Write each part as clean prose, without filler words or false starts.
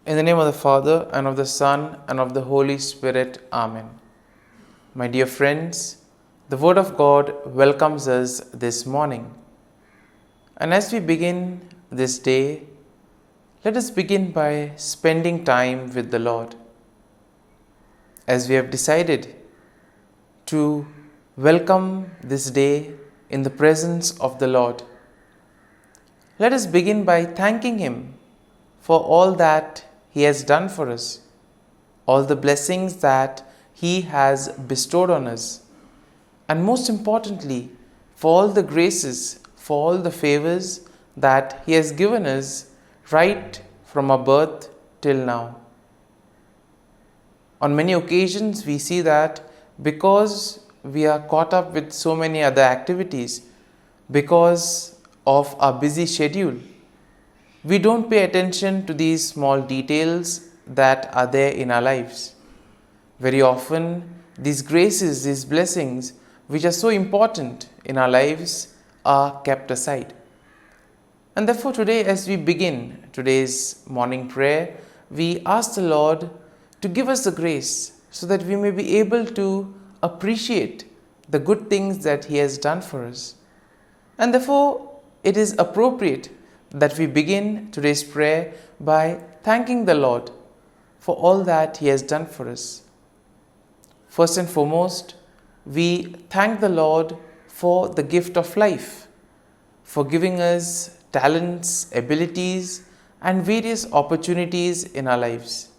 In the name of the Father, and of the Son, and of the Holy Spirit. Amen. My dear friends, the Word of God welcomes us this morning. And as we begin this day, let us begin by spending time with the Lord. As we have decided to welcome this day in the presence of the Lord, let us begin by thanking Him for all that He has done for us, all the blessings that He has bestowed on us, and most importantly, for all the graces, for all the favors that He has given us right from our birth till now. On many occasions, we see that because we are caught up with so many other activities, because of our busy schedule, we don't pay attention to these small details that are there in our lives. Very often, these graces, these blessings, which are so important in our lives, are kept aside. And therefore today, as we begin today's morning prayer, we ask the Lord to give us the grace so that we may be able to appreciate the good things that He has done for us. And therefore, it is appropriate that we begin today's prayer by thanking the Lord for all that He has done for us. First and foremost, we thank the Lord for the gift of life, for giving us talents, abilities, and various opportunities in our lives.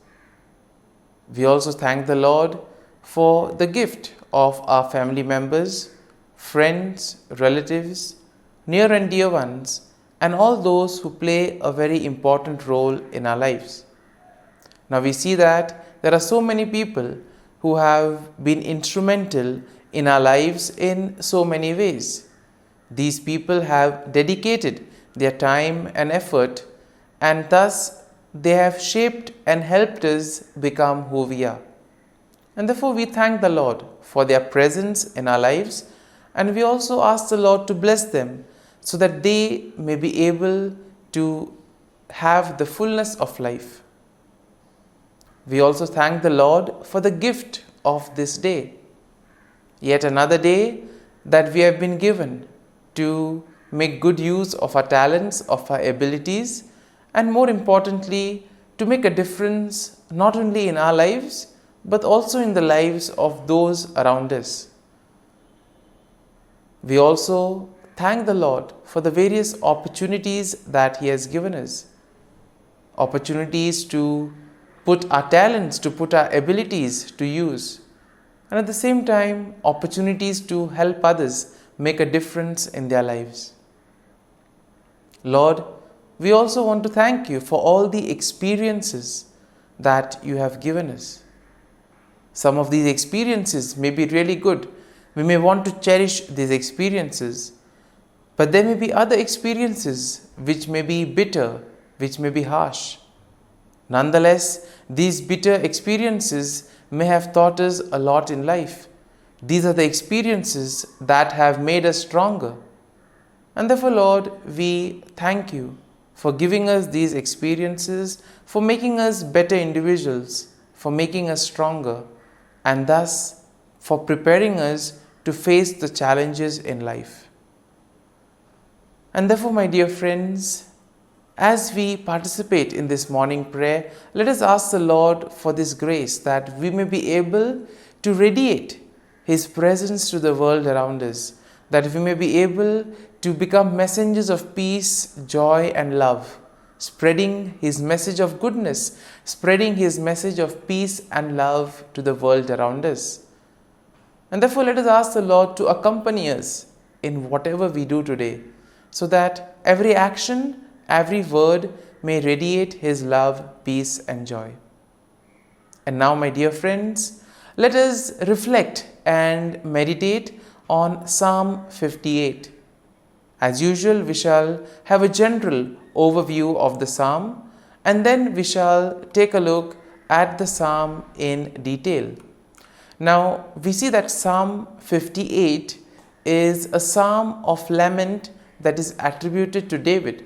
We also thank the Lord for the gift of our family members, friends, relatives, near and dear ones, and all those who play a very important role in our lives. Now we see that there are so many people who have been instrumental in our lives in so many ways. These people have dedicated their time and effort, and thus they have shaped and helped us become who we are. And therefore we thank the Lord for their presence in our lives, and we also ask the Lord to bless them so that they may be able to have the fullness of life. We also thank the Lord for the gift of this day, yet another day that we have been given to make good use of our talents, of our abilities, and more importantly, to make a difference not only in our lives, but also in the lives of those around us. We also thank the Lord for the various opportunities that He has given us. Opportunities to put our talents, to put our abilities to use. And at the same time, opportunities to help others make a difference in their lives. Lord, we also want to thank You for all the experiences that You have given us. Some of these experiences may be really good. We may want to cherish these experiences. But there may be other experiences which may be bitter, which may be harsh. Nonetheless, these bitter experiences may have taught us a lot in life. These are the experiences that have made us stronger. And therefore, Lord, we thank You for giving us these experiences, for making us better individuals, for making us stronger, and thus for preparing us to face the challenges in life. And therefore, my dear friends, as we participate in this morning prayer, let us ask the Lord for this grace that we may be able to radiate His presence to the world around us, that we may be able to become messengers of peace, joy, and love, spreading His message of goodness, spreading His message of peace and love to the world around us. And therefore, let us ask the Lord to accompany us in whatever we do today, so that every action, every word may radiate His love, peace, and joy. And now, my dear friends, let us reflect and meditate on Psalm 58. As usual, we shall have a general overview of the psalm, and then we shall take a look at the psalm in detail. Now, we see that Psalm 58 is a psalm of lament that is attributed to David.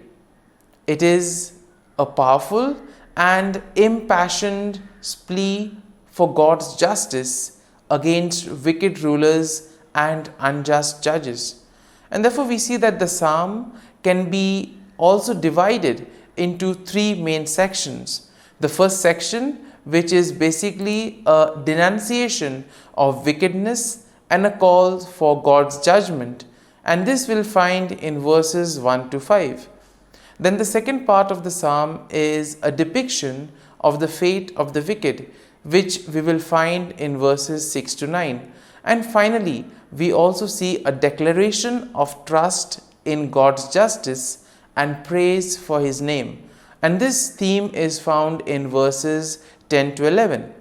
It is a powerful and impassioned plea for God's justice against wicked rulers and unjust judges. And therefore we see that the psalm can be also divided into three main sections. The first section, which is basically a denunciation of wickedness and a call for God's judgment, and this we'll find in verses 1 to 5. Then the second part of the psalm is a depiction of the fate of the wicked, which we will find in verses 6 to 9. And finally, we also see a declaration of trust in God's justice and praise for His name. And this theme is found in verses 10 to 11.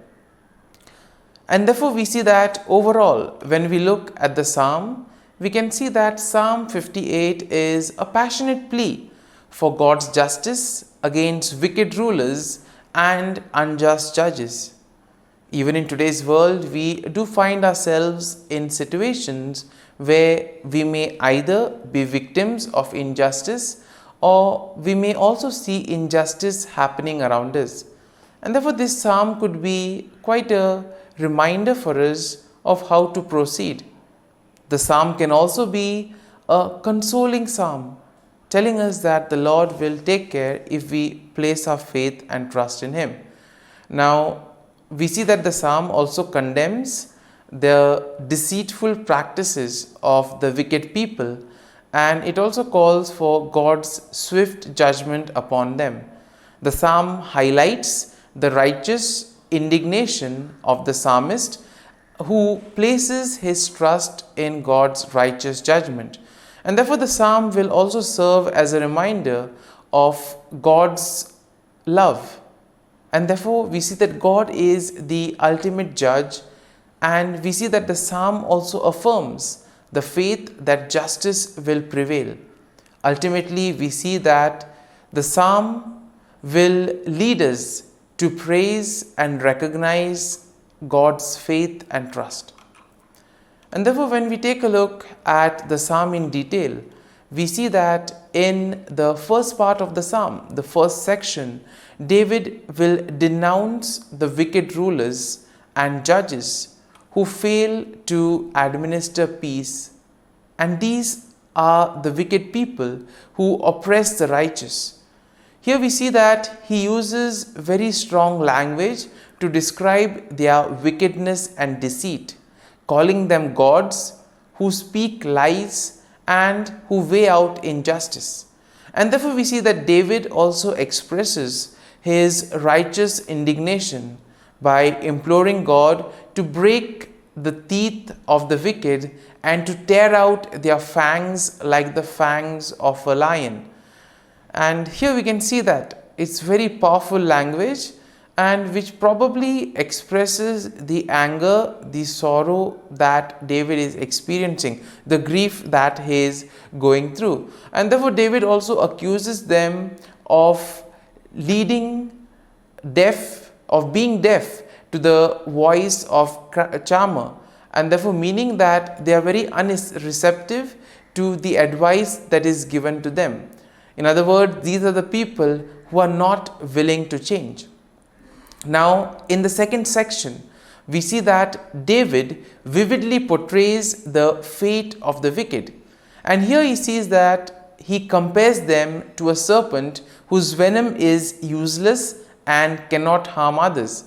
And therefore we see that overall, when we look at the psalm, we can see that Psalm 58 is a passionate plea for God's justice against wicked rulers and unjust judges. Even in today's world, we do find ourselves in situations where we may either be victims of injustice or we may also see injustice happening around us. And therefore this psalm could be quite a reminder for us of how to proceed. The psalm can also be a consoling psalm, telling us that the Lord will take care if we place our faith and trust in Him. Now, we see that the psalm also condemns the deceitful practices of the wicked people, and it also calls for God's swift judgment upon them. The psalm highlights the righteous indignation of the psalmist, who places his trust in God's righteous judgment. And therefore the psalm will also serve as a reminder of God's love. And therefore we see that God is the ultimate judge, and we see that the psalm also affirms the faith that justice will prevail. Ultimately, we see that the psalm will lead us to praise and recognize God's faith and trust. And therefore, when we take a look at the psalm in detail, we see that in the first part of the psalm, the first section, David will denounce the wicked rulers and judges who fail to administer peace. And these are the wicked people who oppress the righteous. Here we see that he uses very strong language to describe their wickedness and deceit, calling them gods who speak lies and who weigh out injustice. And therefore we see that David also expresses his righteous indignation by imploring God to break the teeth of the wicked and to tear out their fangs like the fangs of a lion. And here we can see that it's very powerful language, and which probably expresses the anger, the sorrow that David is experiencing, the grief that he is going through. And therefore David also accuses them of being deaf to the voice of charmer, and therefore meaning that they are very unreceptive to the advice that is given to them. In other words, these are the people who are not willing to change. Now, in the second section, we see that David vividly portrays the fate of the wicked. And here he sees that he compares them to a serpent whose venom is useless and cannot harm others.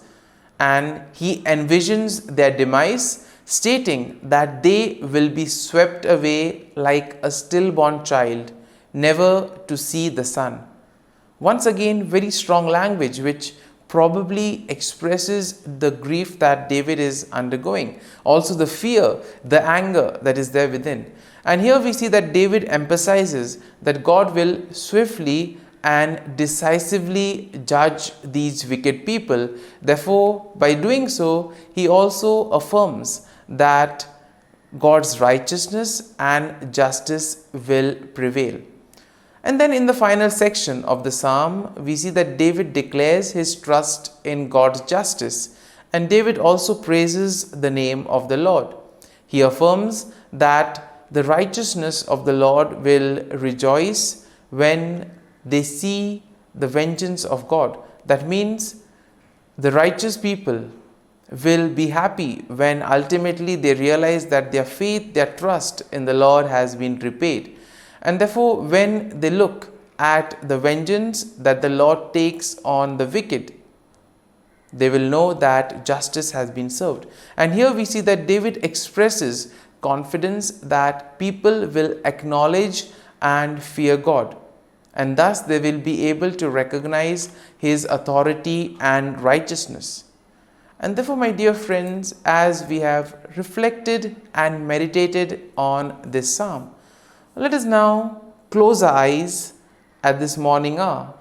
And he envisions their demise, stating that they will be swept away like a stillborn child, never to see the sun. Once again, very strong language which probably expresses the grief that David is undergoing. Also the fear, the anger that is there within. And here we see that David emphasizes that God will swiftly and decisively judge these wicked people. Therefore, by doing so, he also affirms that God's righteousness and justice will prevail. And then in the final section of the psalm, we see that David declares his trust in God's justice, and David also praises the name of the Lord. He affirms that the righteousness of the Lord will rejoice when they see the vengeance of God. That means the righteous people will be happy when ultimately they realize that their faith, their trust in the Lord has been repaid. And therefore, when they look at the vengeance that the Lord takes on the wicked, they will know that justice has been served. And here we see that David expresses confidence that people will acknowledge and fear God, and thus they will be able to recognize His authority and righteousness. And therefore, my dear friends, as we have reflected and meditated on this psalm, let us now close our eyes at this morning hour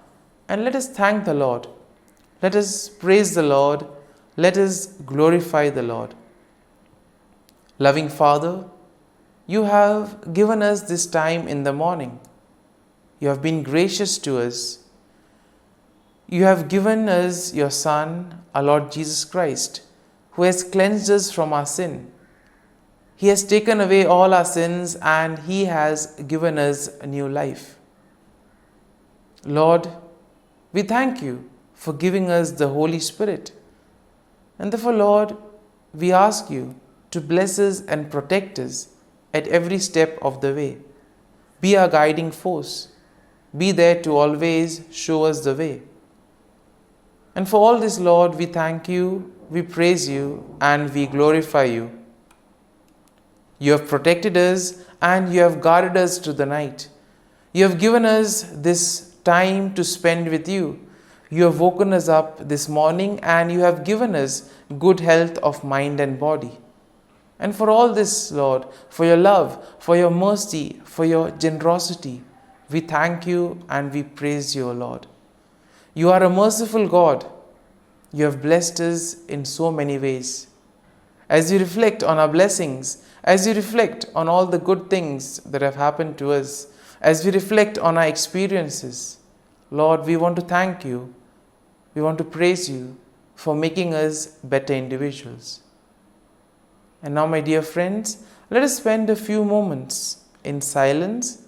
and let us thank the Lord. Let us praise the Lord. Let us glorify the Lord. Loving Father, you have given us this time in the morning. You have been gracious to us. You have given us your Son, our Lord Jesus Christ, who has cleansed us from our sin. He has taken away all our sins and He has given us a new life. Lord, we thank you for giving us the Holy Spirit. And therefore, Lord, we ask you to bless us and protect us at every step of the way. Be our guiding force. Be there to always show us the way. And for all this, Lord, we thank you, we praise you, and we glorify you. You have protected us and you have guarded us through the night. You have given us this time to spend with you. You have woken us up this morning and you have given us good health of mind and body. And for all this, Lord, for your love, for your mercy, for your generosity, we thank you and we praise you, O Lord. You are a merciful God. You have blessed us in so many ways. As you reflect on our blessings, as you reflect on all the good things that have happened to us, as we reflect on our experiences, Lord, we want to thank you. We want to praise you for making us better individuals. And now, my dear friends, let us spend a few moments in silence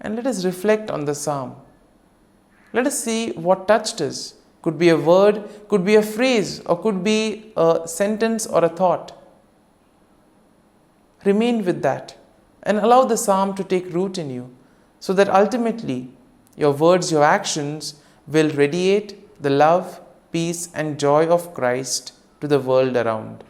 and let us reflect on the psalm. Let us see what touched us. Could be a word, could be a phrase, or could be a sentence or a thought. Remain with that and allow the psalm to take root in you so that ultimately your words, your actions will radiate the love, peace, and joy of Christ to the world around.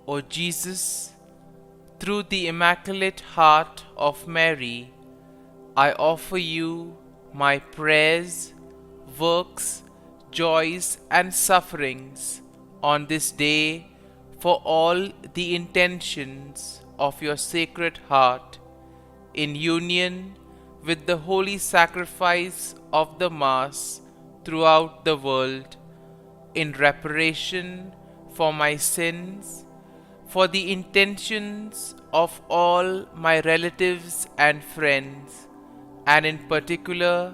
O Jesus, through the Immaculate Heart of Mary, I offer you my prayers, works, joys, and sufferings on this day for all the intentions of your Sacred Heart, in union with the holy sacrifice of the Mass throughout the world, in reparation for my sins, for the intentions of all my relatives and friends, and in particular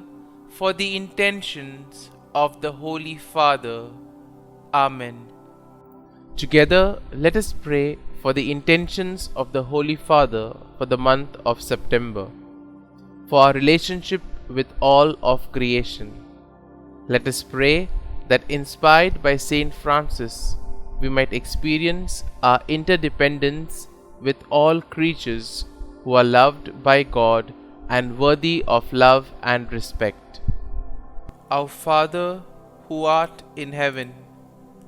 for the intentions of the Holy Father. Amen. Together, let us pray for the intentions of the Holy Father for the month of September, for our relationship with all of creation. Let us pray that, inspired by Saint Francis, we might experience our interdependence with all creatures who are loved by God and worthy of love and respect. Our Father, who art in heaven,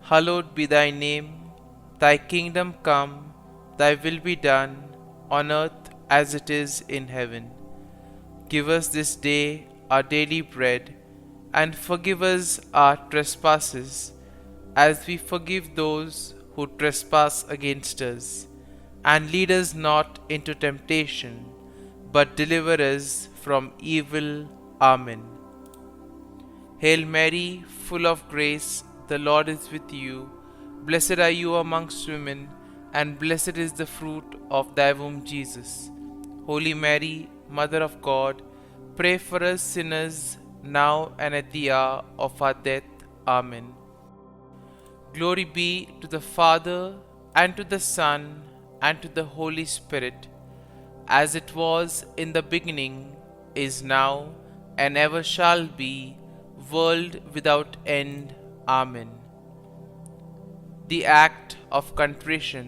hallowed be thy name. Thy kingdom come, thy will be done, on earth as it is in heaven. Give us this day our daily bread, and forgive us our trespasses, as we forgive those who trespass against us. And lead us not into temptation, but deliver us from evil. Amen. Hail Mary, full of grace, the Lord is with you. Blessed are you amongst women, and blessed is the fruit of thy womb, Jesus. Holy Mary, Mother of God, pray for us sinners, now and at the hour of our death. Amen. Glory be to the Father, and to the Son, and to the Holy Spirit, as it was in the beginning, is now, and ever shall be, world without end. Amen. The Act of Contrition.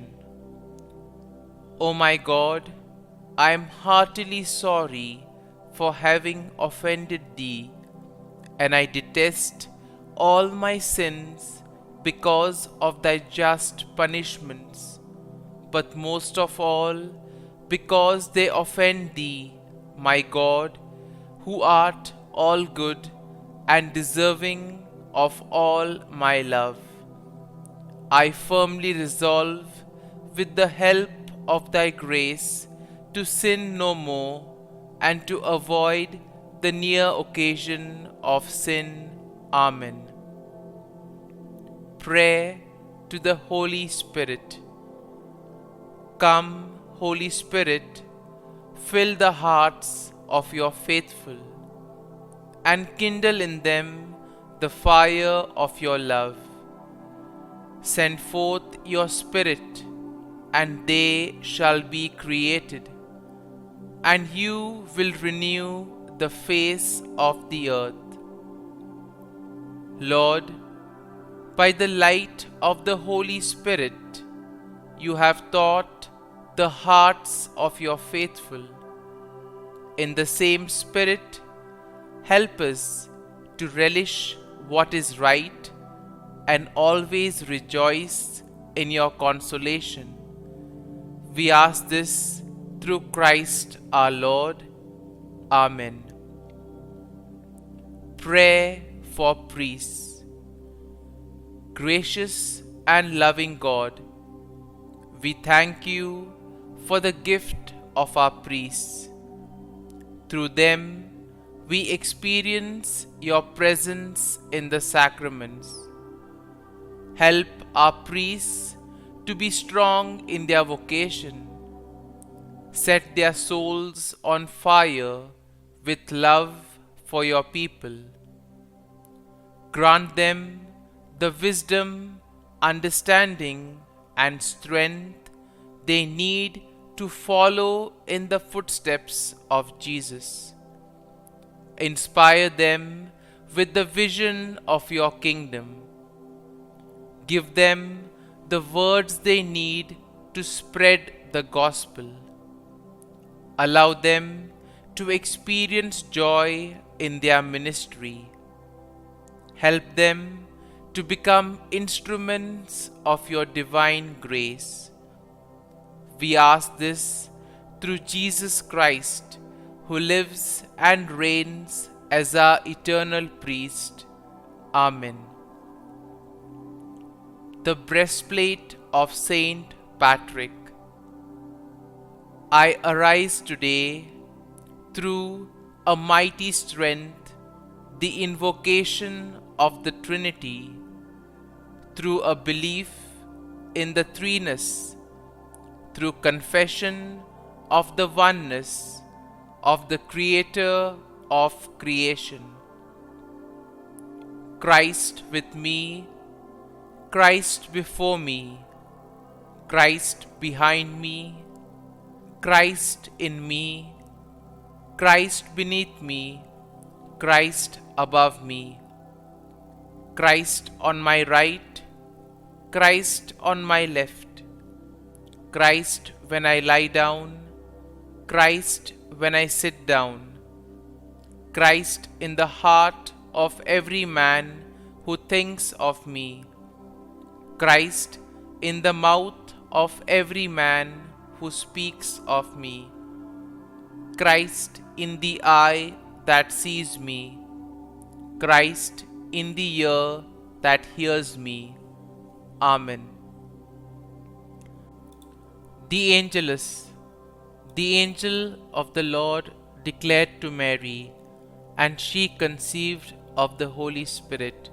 O my God, I am heartily sorry for having offended Thee, and I detest all my sins because of Thy just punishments, but most of all because they offend Thee, my God, who art all good and deserving of all my love. I firmly resolve, with the help of Thy grace, to sin no more, and to avoid the near occasion of sin. Amen. Prayer to the Holy Spirit. Come, Holy Spirit, fill the hearts of your faithful, and kindle in them the fire of your love. Send forth your Spirit, and they shall be created, and you will renew the face of the earth. Lord, by the light of the Holy Spirit, you have taught the hearts of your faithful. In the same Spirit, help us to relish what is right and always rejoice in your consolation. We ask this through Christ our Lord. Amen. Prayer for priests. Gracious and loving God, we thank you for the gift of our priests. Through them, we experience your presence in the sacraments. Help our priests to be strong in their vocation. Set their souls on fire with love for your people. Grant them the wisdom, understanding, and strength they need to follow in the footsteps of Jesus. Inspire them with the vision of your kingdom. Give them the words they need to spread the gospel. Allow them to experience joy in their ministry. Help them to become instruments of your divine grace. We ask this through Jesus Christ, who lives and reigns as our eternal priest. Amen. The breastplate of Saint Patrick. I arise today through a mighty strength, the invocation of the Trinity, through a belief in the threeness, through confession of the oneness of the Creator of creation. Christ with me, Christ before me, Christ behind me, Christ in me, Christ beneath me, Christ above me, Christ on my right, Christ on my left, Christ when I lie down, Christ when I sit down, Christ in the heart of every man who thinks of me, Christ in the mouth of every man who speaks of me, Christ in the eye that sees me, Christ in the ear that hears me. Amen. The Angelus. The angel of the Lord declared to Mary, and she conceived of the Holy Spirit.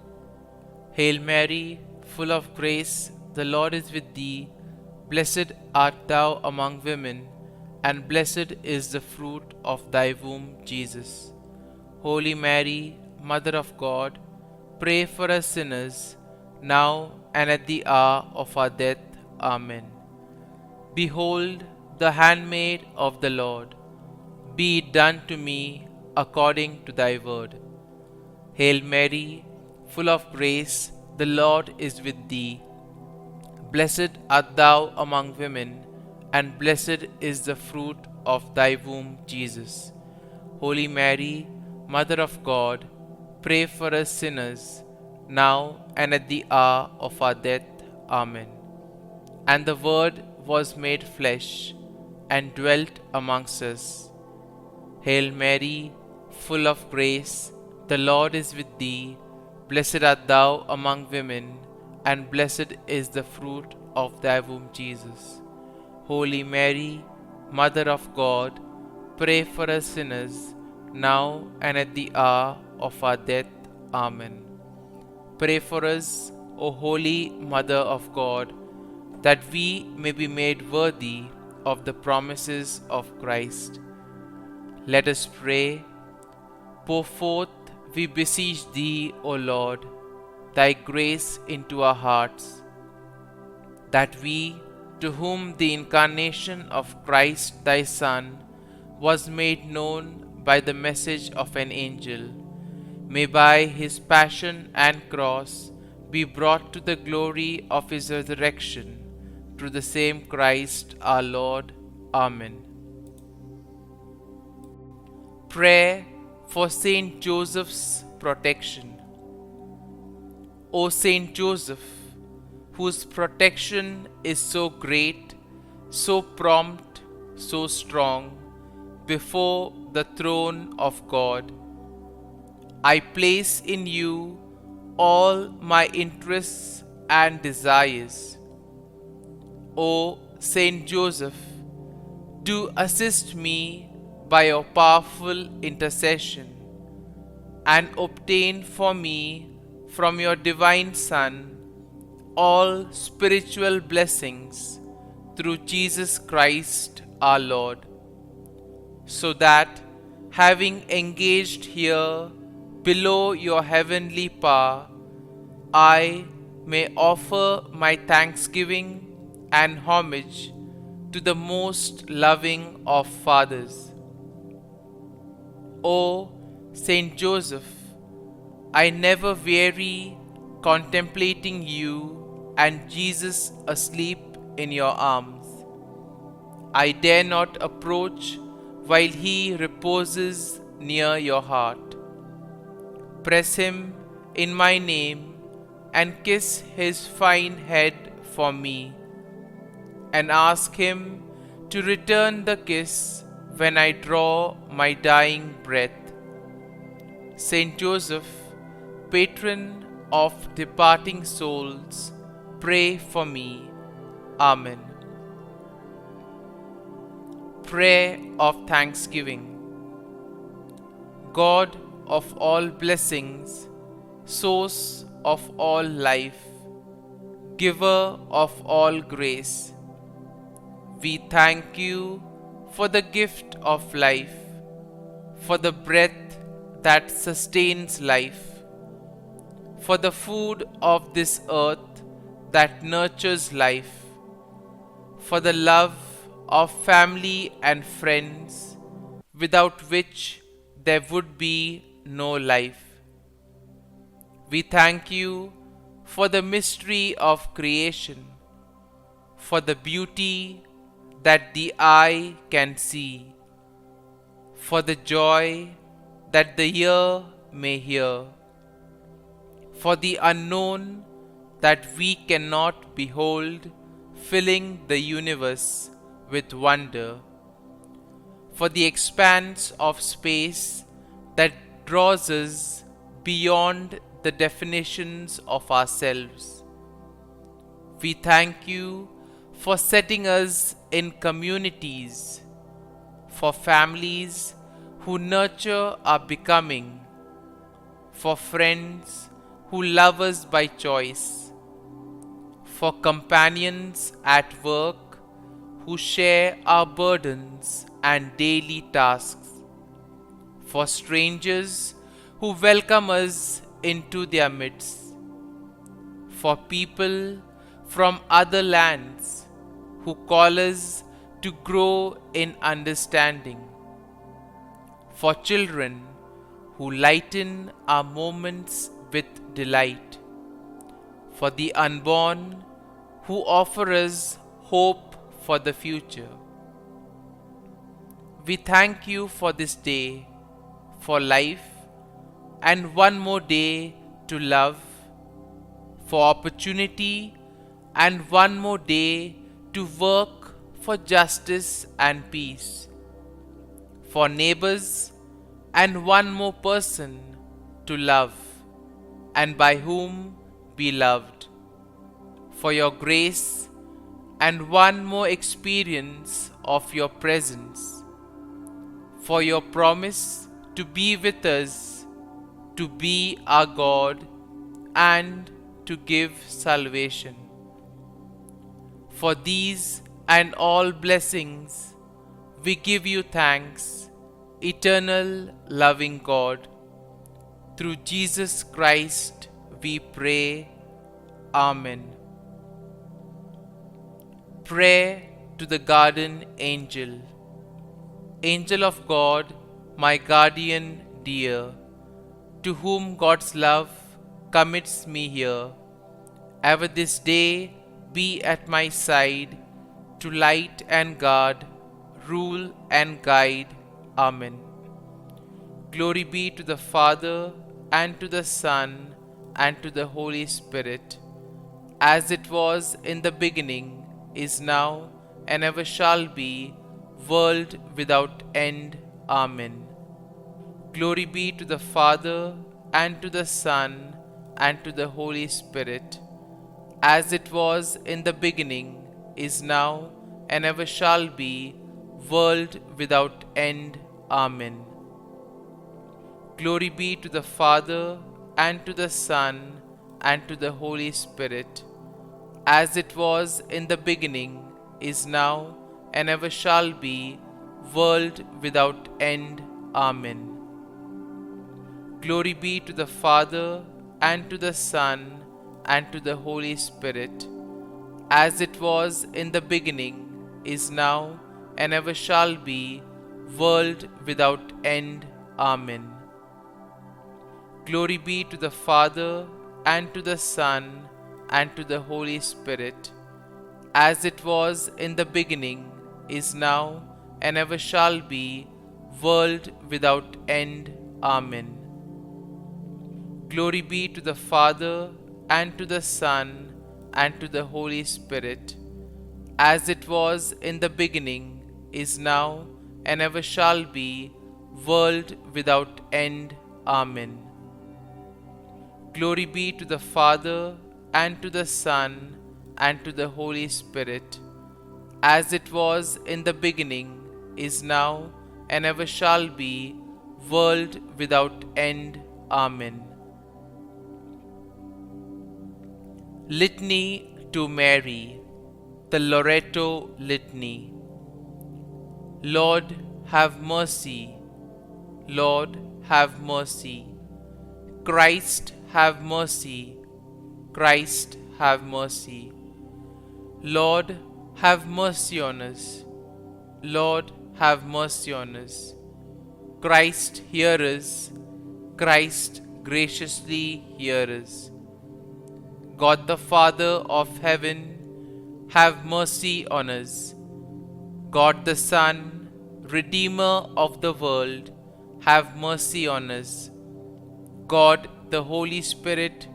Hail Mary, full of grace, the Lord is with thee. Blessed art thou among women, and blessed is the fruit of thy womb, Jesus. Holy Mary, Mother of God, pray for us sinners, now and at the hour of our death. Amen. Behold, the handmaid of the Lord. Be it done to me according to thy word. Hail Mary, full of grace, the Lord is with thee. Blessed art thou among women, and blessed is the fruit of thy womb, Jesus. Holy Mary, Mother of God, pray for us sinners, now and at the hour of our death. Amen. And the Word was made flesh, and dwelt amongst us. Hail Mary, full of grace, the Lord is with thee. Blessed art thou among women, and blessed is the fruit of thy womb, Jesus. Holy Mary, Mother of God, pray for us sinners, now and at the hour of our death. Amen. Pray for us, O Holy Mother of God, that we may be made worthy of the promises of Christ. Let us pray. Pour forth, we beseech thee, O Lord, thy grace into our hearts, that we, to whom the incarnation of Christ thy Son was made known by the message of an angel, may by his passion and cross be brought to the glory of his resurrection, through the same Christ our Lord. Amen. Prayer for Saint Joseph's protection. O Saint Joseph, whose protection is so great, so prompt, so strong, before the throne of God, I place in you all my interests and desires. O Saint Joseph, do assist me by your powerful intercession, and obtain for me from your divine Son all spiritual blessings through Jesus Christ our Lord, so that, having engaged here below your heavenly power, I may offer my thanksgiving and homage to the most loving of fathers. O Saint Joseph, I never weary contemplating you and Jesus asleep in your arms. I dare not approach while he reposes near your heart. Press him in my name and kiss his fine head for me, and ask him to return the kiss when I draw my dying breath. Saint Joseph, patron of departing souls, pray for me. Amen. Prayer of Thanksgiving. God of all blessings, source of all life, giver of all grace, we thank you for the gift of life, for the breath that sustains life, for the food of this earth that nurtures life, for the love of family and friends, without which there would be no life. We thank you for the mystery of creation, for the beauty that the eye can see, for the joy that the ear may hear, for the unknown that we cannot behold, filling the universe with wonder, for the expanse of space that draws us beyond the definitions of ourselves. We thank you for setting us in communities, for families who nurture our becoming, for friends who love us by choice, for companions at work who share our burdens and daily tasks, for strangers who welcome us into their midst, for people from other lands who call us to grow in understanding, for children who lighten our moments with delight, for the unborn who offer us hope for the future. We thank you for this day, for life, and one more day to love, for opportunity, and one more day to work for justice and peace, for neighbors, and one more person to love, and by whom be loved, for your grace, and one more experience of your presence, for your promise to be with us, to be our God, and to give salvation. For these and all blessings, we give you thanks, eternal loving God. Through Jesus Christ we pray. Amen. Prayer to the Guardian Angel. Angel of God, my guardian dear, to whom God's love commits me here, ever this day be at my side, to light and guard, rule and guide. Amen. Glory be to the Father, and to the Son, and to the Holy Spirit, as it was in the beginning, is now, and ever shall be, world without end. Amen. Glory be to the Father, and to the Son, and to the Holy Spirit, as it was in the beginning, is now, and ever shall be, world without end. Amen. Glory be to the Father, and to the Son, and to the Holy Spirit, as it was in the beginning, is now, and ever shall be, world without end. Amen. Glory be to the Father, and to the Son, and to the Holy Spirit, as it was in the beginning, is now, and ever shall be, world without end. Amen. Glory be to the Father, and to the Son, and to the Holy Spirit, as it was in the beginning, is now, and ever shall be, world without end. Amen. Glory be to the Father, and to the Son, and to the Holy Spirit, as it was in the beginning, is now, and ever shall be, world without end. Amen. Glory be to the Father, and to the Son, and to the Holy Spirit, as it was in the beginning, is now, and ever shall be, world without end. Amen. Litany to Mary, the Loreto Litany. Lord, have mercy. Lord, have mercy. Christ, have mercy. Christ, have mercy. Lord, have mercy on us. Lord, have mercy on us. Christ, hear us. Christ, graciously hear us. God the Father of heaven, have mercy on us. God the Son, Redeemer of the world, have mercy on us. God the Holy Spirit,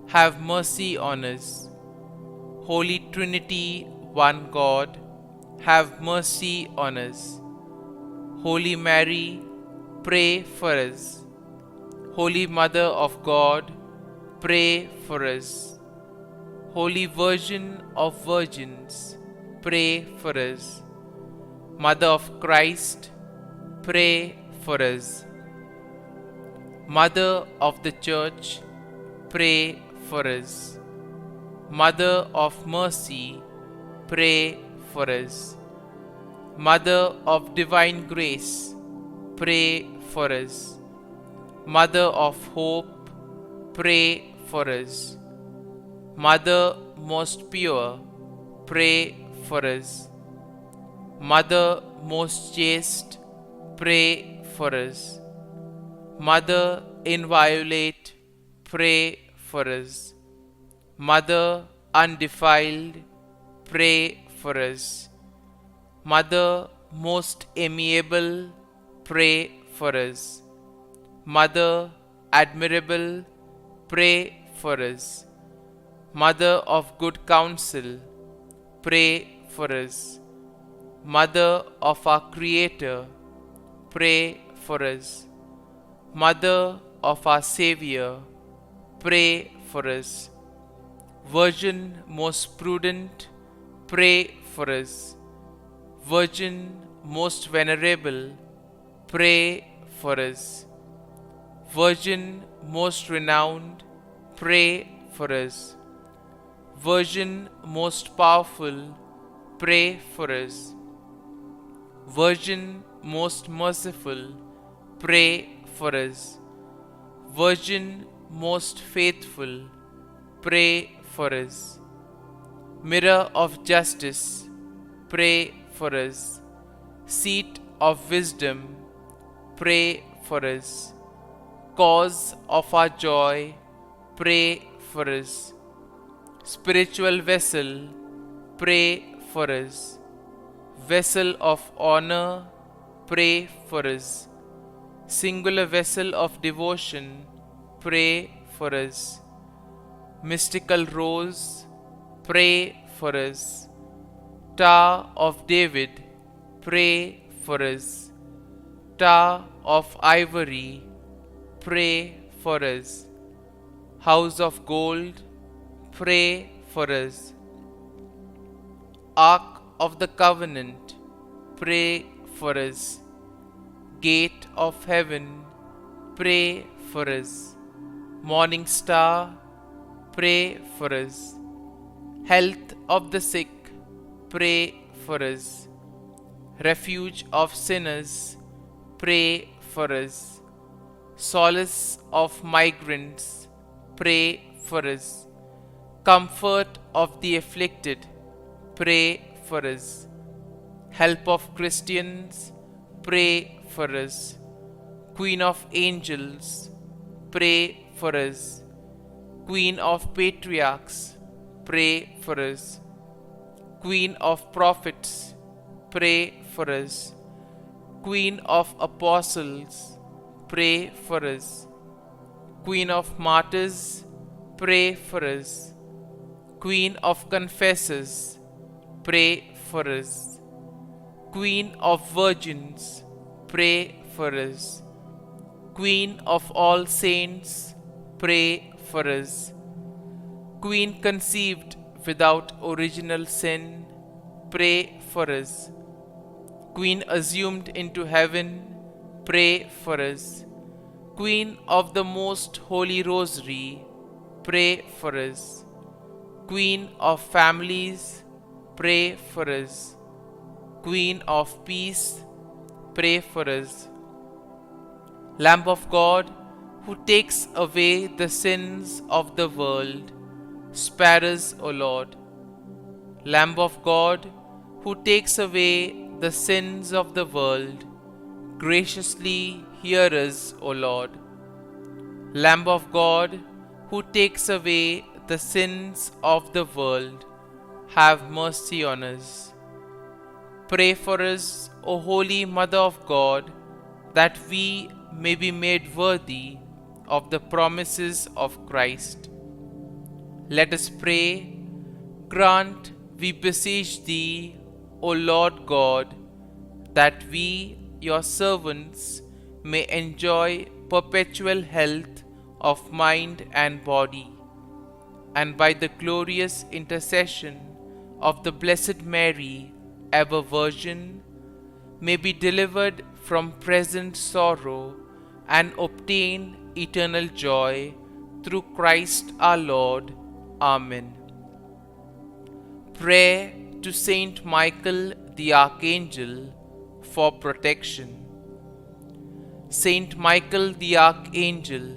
have mercy on us. Holy Trinity, one God, have mercy on us. Holy Mary, pray for us. Holy Mother of God, pray for us. Holy Virgin of Virgins, pray for us. Mother of Christ, pray for us. Mother of the Church, pray for us. Mother of Mercy, pray for us. Mother of Divine Grace, pray for us. Mother of Hope, pray for us. Mother most pure, pray for us. Mother most chaste, pray for us. Mother inviolate, pray for us. Mother undefiled, pray for us. Mother most amiable, pray for us. Mother admirable, pray for us. Mother of good counsel, pray for us. Mother of our Creator, pray for us. Mother of our Xavier, pray for us. Virgin most prudent, pray for us. Virgin most venerable, pray for us. Virgin most renowned, pray for us. Virgin most powerful, pray for us. Virgin most merciful, pray for us. Virgin most faithful, pray for us. Mirror of justice, pray for us. Seat of wisdom, pray for us. Cause of our joy, pray for us. Spiritual vessel, pray for us. Vessel of honor, pray for us. Singular vessel of devotion, pray for us. Mystical rose, pray for us. Tower of David, pray for us. Tower of ivory, pray for us. House of gold, pray for us. Ark of the Covenant, pray for us. Gate of heaven, pray for us. Morning star, pray for us. Health of the sick, pray for us. Refuge of sinners, pray for us. Solace of migrants, pray for us. Comfort of the afflicted, pray for us. Help of Christians, pray for us. Queen of angels, pray for us. Queen of patriarchs, pray for us. Queen of prophets, pray for us. Queen of apostles, pray for us. Queen of martyrs, pray for us. Queen of confessors, pray for us. Queen of virgins, pray for us. Queen of all saints, pray for us. Queen conceived without original sin, pray for us. Queen assumed into heaven, pray for us. Queen of the most holy rosary, pray for us. Queen of families, pray for us. Queen of peace, pray for us. Lamb of God, who takes away the sins of the world, spare us, O Lord. Lamb of God, who takes away the sins of the world, graciously hear us, O Lord. Lamb of God, who takes away the sins of the world, have mercy on us. Pray for us, O Holy Mother of God, that we may be made worthy of the promises of Christ. Let us pray. Grant, we beseech Thee, O Lord God, that we, your servants, may enjoy perpetual health of mind and body, and by the glorious intercession of the Blessed Mary, ever Virgin, may be delivered from present sorrow and obtain eternal joy through Christ our Lord. Amen. Prayer to Saint Michael the Archangel for protection. Saint Michael the Archangel,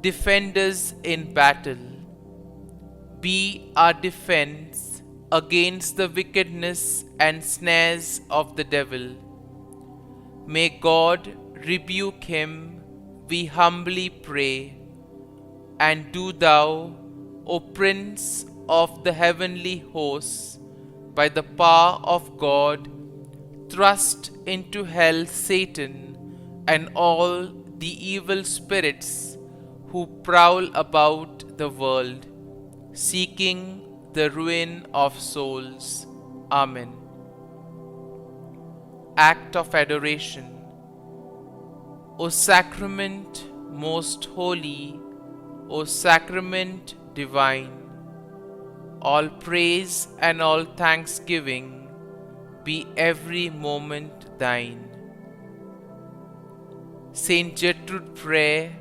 defend us in battle. Be our defense against the wickedness and snares of the devil. May God rebuke him, we humbly pray. And do thou, O Prince of the heavenly hosts, by the power of God, thrust into hell Satan and all the evil spirits who prowl about the world, seeking the ruin of souls. Amen. Act of Adoration. O Sacrament most holy, O Sacrament divine, all praise and all thanksgiving be every moment thine. Saint Gertrude Prayer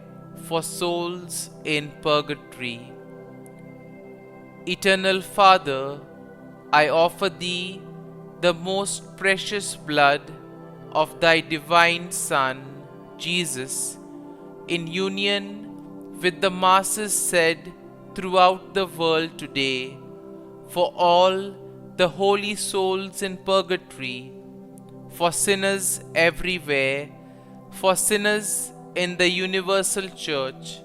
for souls in purgatory. Eternal Father, I offer Thee the most precious blood of Thy divine Son, Jesus, in union with the masses said throughout the world today, for all the holy souls in purgatory, for sinners everywhere, for sinners in the universal church,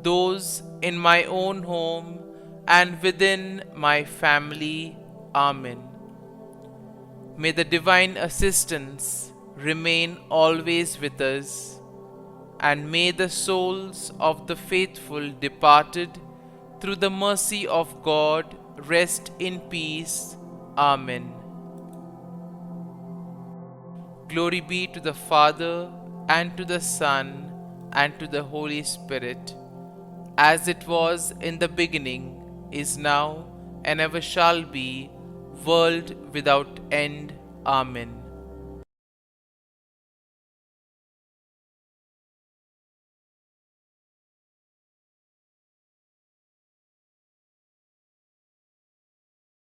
those in my own home and within my family. Amen. May the divine assistance remain always with us, and may the souls of the faithful departed through the mercy of God rest in peace. Amen. Glory be to the Father, and to the Son, and to the Holy Spirit, as it was in the beginning, is now, and ever shall be, world without end. Amen.